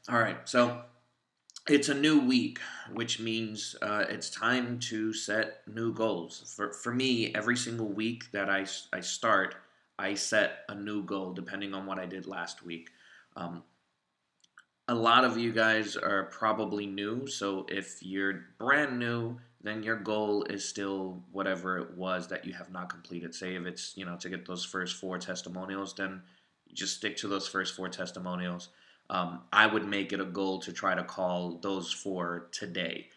All right, so it's a new week, which means it's time to set new goals. For me, every single week that I start, I set a new goal depending on what I did last week. Um, a lot of you guys are probably new, so if you're brand new, then your goal is still whatever it was that you have not completed. Say if it's, to get those first four testimonials, then just stick to those first four testimonials. I would make it a goal to try to call those four today.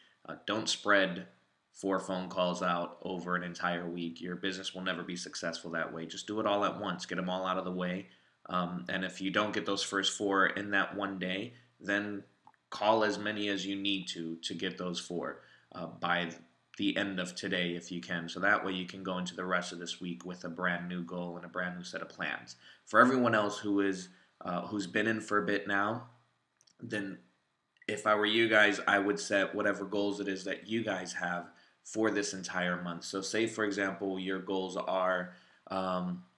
Don't spread four phone calls out over an entire week. Your business will never be successful that way. Just do it all at once. Get them all out of the way. And if you don't get those first four in that one day, then call as many as you need to get those four by the end of today if you can. So that way you can go into the rest of this week with a brand new goal and a brand new set of plans. For everyone else who's been in for a bit now, then if I were you guys, I would set whatever goals it is that you guys have for this entire month. So say, for example, your goals are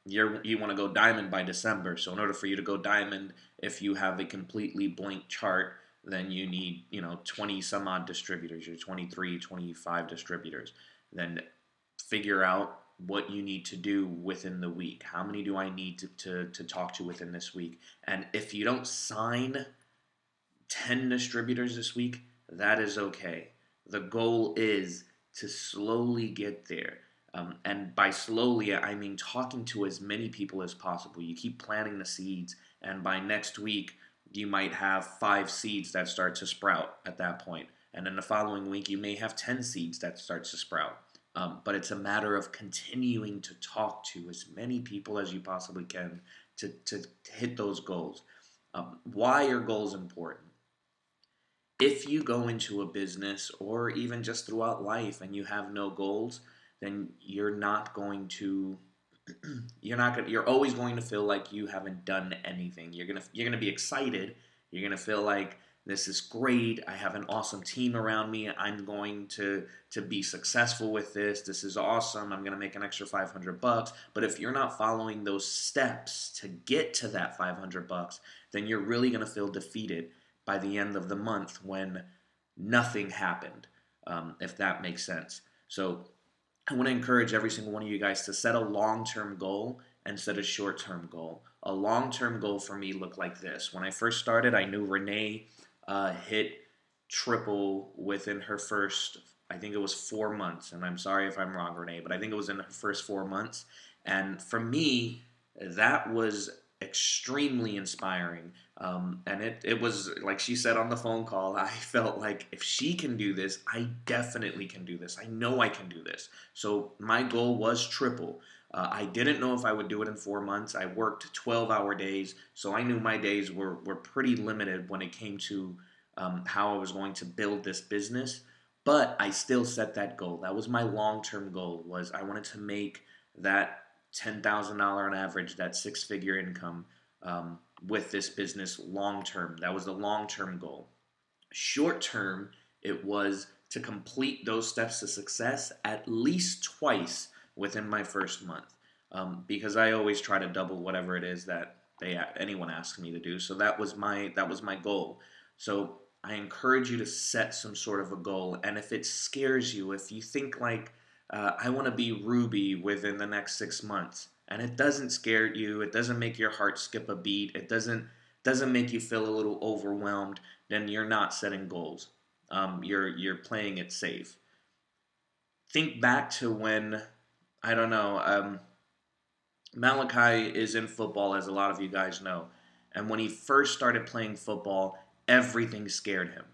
you want to go diamond by December. So in order for you to go diamond, if you have a completely blank chart, then you need, 20 some odd distributors, your 23, 25 distributors. Then figure out what you need to do within the week. How many do I need to talk to within this week? And if you don't sign 10 distributors this week, that is okay. The goal is to slowly get there. And by slowly, I mean talking to as many people as possible. You keep planting the seeds, and by next week, you might have 5 seeds that start to sprout at that point. And in the following week, you may have 10 seeds that start to sprout. But it's a matter of continuing to talk to as many people as you possibly can to hit those goals. Why are goals important? If you go into a business or even just throughout life and you have no goals, then you're not going to you're always going to feel like you haven't done anything. You're going to be excited. You're going to feel like this is great. I have an awesome team around me. I'm going to be successful with this. This is awesome. I'm going to make an extra $500. But if you're not following those steps to get to that $500, then you're really going to feel defeated by the end of the month when nothing happened, if that makes sense. So I want to encourage every single one of you guys to set a long-term goal and set a short-term goal. A long-term goal for me looked like this. When I first started, I knew Renee hit triple within her first, I think it was 4 months. And I'm sorry if I'm wrong, Renee, but I think it was in her first 4 months. And for me, that was extremely inspiring. And it was, like she said on the phone call, I felt like if she can do this, I definitely can do this. I know I can do this. So my goal was triple. I didn't know if I would do it in 4 months. I worked 12-hour days, so I knew my days were pretty limited when it came to how I was going to build this business. But I still set that goal. That was my long-term goal, was I wanted to make that $10,000 on average, that six-figure income with this business long-term. That was the long-term goal. Short-term, it was to complete those steps to success at least twice within my first month, because I always try to double whatever it is that anyone asks me to do. So that was my goal. So I encourage you to set some sort of a goal, and if it scares you, if you think like I want to be Ruby within the next 6 months, and it doesn't scare you, it doesn't make your heart skip a beat, it doesn't make you feel a little overwhelmed, then you're not setting goals. You're playing it safe. Think back to when, I don't know, Malachi is in football, as a lot of you guys know. And when he first started playing football, everything scared him.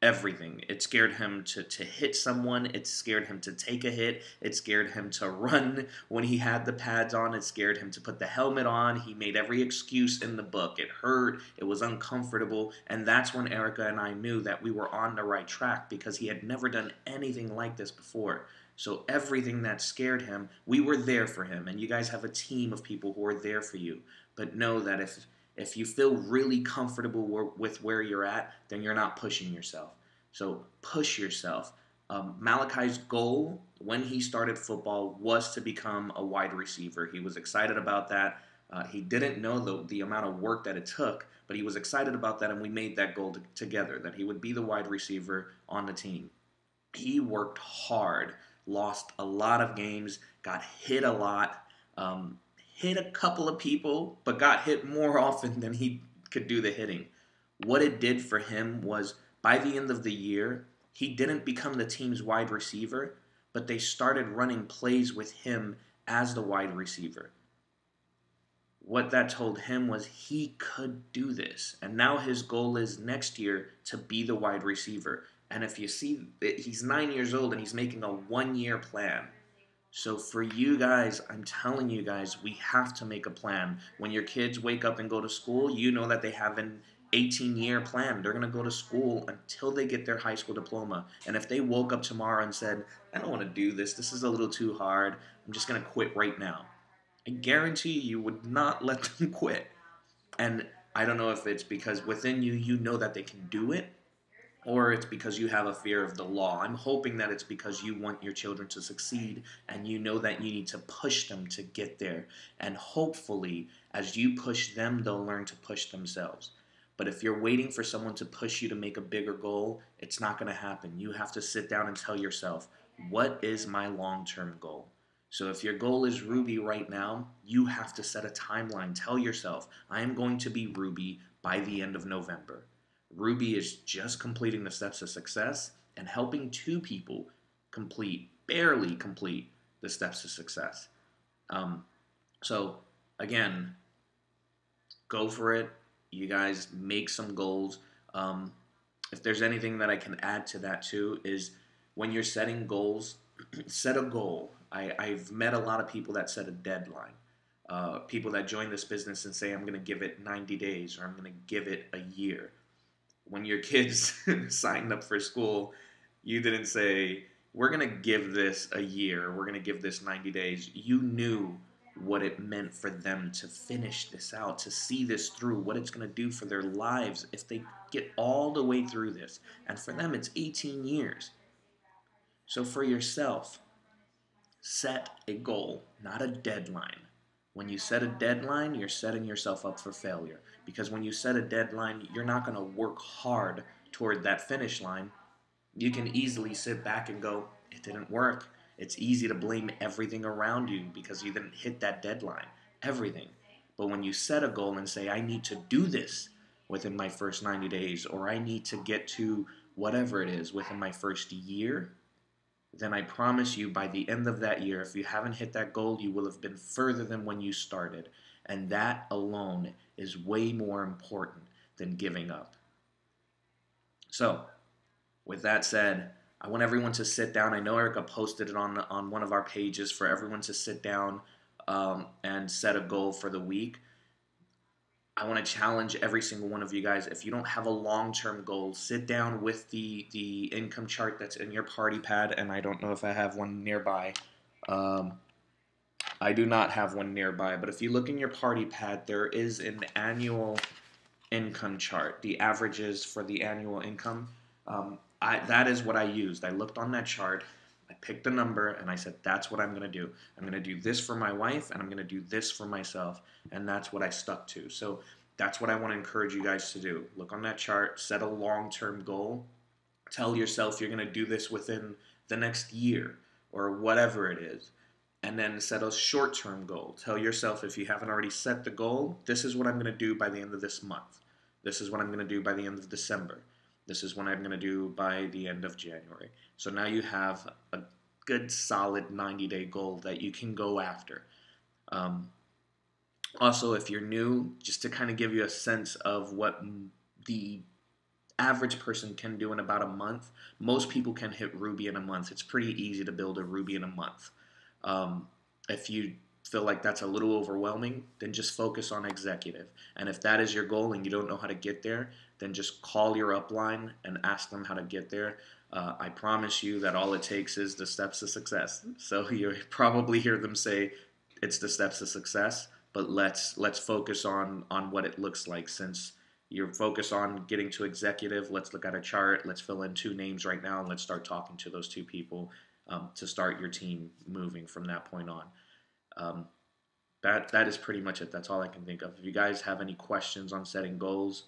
Everything. It scared him to hit someone. It scared him to take a hit. It scared him to run when he had the pads on. It scared him to put the helmet on. He made every excuse in the book. It hurt. It was uncomfortable. And that's when Erica and I knew that we were on the right track, because he had never done anything like this before. So everything that scared him, we were there for him. And you guys have a team of people who are there for you. But know that if you feel really comfortable with where you're at, then you're not pushing yourself. So push yourself. Malachi's goal when he started football was to become a wide receiver. He was excited about that. He didn't know the amount of work that it took, but he was excited about that, and we made that goal together that he would be the wide receiver on the team. He worked hard, lost a lot of games, got hit a lot, hit a couple of people, but got hit more often than he could do the hitting. What it did for him was by the end of the year, he didn't become the team's wide receiver, but they started running plays with him as the wide receiver. What that told him was he could do this. And now his goal is next year to be the wide receiver. And if you see, he's 9 years old and he's making a 1 year plan. So for you guys, I'm telling you guys, we have to make a plan. When your kids wake up and go to school, you know that they have an 18-year plan. They're going to go to school until they get their high school diploma. And if they woke up tomorrow and said, I don't want to do this, this is a little too hard, I'm just going to quit right now, I guarantee you would not let them quit. And I don't know if it's because within you, you know that they can do it, or it's because you have a fear of the law. I'm hoping that it's because you want your children to succeed and you know that you need to push them to get there. And hopefully, as you push them, they'll learn to push themselves. But if you're waiting for someone to push you to make a bigger goal, it's not going to happen. You have to sit down and tell yourself, what is my long-term goal? So if your goal is Ruby right now, you have to set a timeline. Tell yourself, I am going to be Ruby by the end of November. Ruby is just completing the steps of success and helping 2 people barely complete the steps of success. So again, go for it. You guys make some goals. If there's anything that I can add to that too is when you're setting goals, set a goal. I've met a lot of people that set a deadline. People that join this business and say, I'm going to give it 90 days or I'm going to give it a year. When your kids signed up for school, you didn't say, we're going to give this a year, we're going to give this 90 days. You knew what it meant for them to finish this out, to see this through, what it's going to do for their lives if they get all the way through this. And for them, it's 18 years. So for yourself, set a goal, not a deadline. When you set a deadline, you're setting yourself up for failure. Because when you set a deadline, you're not going to work hard toward that finish line. You can easily sit back and go, it didn't work. It's easy to blame everything around you because you didn't hit that deadline. Everything. But when you set a goal and say, I need to do this within my first 90 days, or I need to get to whatever it is within my first year, then I promise you by the end of that year, if you haven't hit that goal, you will have been further than when you started. And that alone is way more important than giving up. So, with that said, I want everyone to sit down. I know Erica posted it on one of our pages for everyone to sit down and set a goal for the week. I want to challenge every single one of you guys. If you don't have a long-term goal, sit down with the income chart that's in your party pad. And I don't know if I have one nearby. I do not have one nearby. But if you look in your party pad, there is an annual income chart. The averages for the annual income. That is what I used. I looked on that chart. I picked a number and I said, that's what I'm going to do. I'm going to do this for my wife and I'm going to do this for myself. And that's what I stuck to. So that's what I want to encourage you guys to do. Look on that chart, set a long-term goal. Tell yourself you're going to do this within the next year or whatever it is. And then set a short-term goal. Tell yourself if you haven't already set the goal, this is what I'm going to do by the end of this month. This is what I'm going to do by the end of December. This is what I'm going to do by the end of January. So now you have a good solid 90-day goal that you can go after. Also, if you're new, just to kind of give you a sense of what the average person can do in about a month, most people can hit Ruby in a month. It's pretty easy to build a Ruby in a month. If you feel like that's a little overwhelming, then just focus on executive. And if that is your goal and you don't know how to get there, then just call your upline and ask them how to get there. I promise you that all it takes is the steps to success. So you probably hear them say it's the steps to success, but let's focus on what it looks like. Since you're focused on getting to executive, let's look at a chart. Let's fill in 2 names right now and let's start talking to those 2 people to start your team moving from that point on. that is pretty much it. That's all I can think of. If you guys have any questions on setting goals,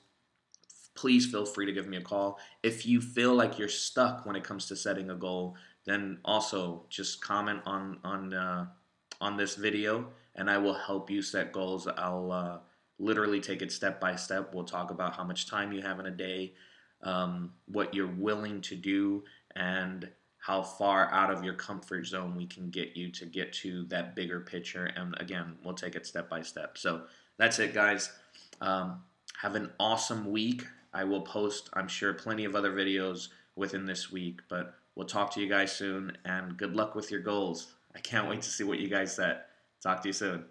please feel free to give me a call. If you feel like you're stuck when it comes to setting a goal, then also just comment on this video, and I will help you set goals. I'll literally take it step by step. We'll talk about how much time you have in a day, what you're willing to do, and how far out of your comfort zone we can get you to get to that bigger picture. And again, we'll take it step by step. So that's it, guys. Have an awesome week. I will post, I'm sure, plenty of other videos within this week, but we'll talk to you guys soon, and good luck with your goals. I can't wait to see what you guys set. Talk to you soon.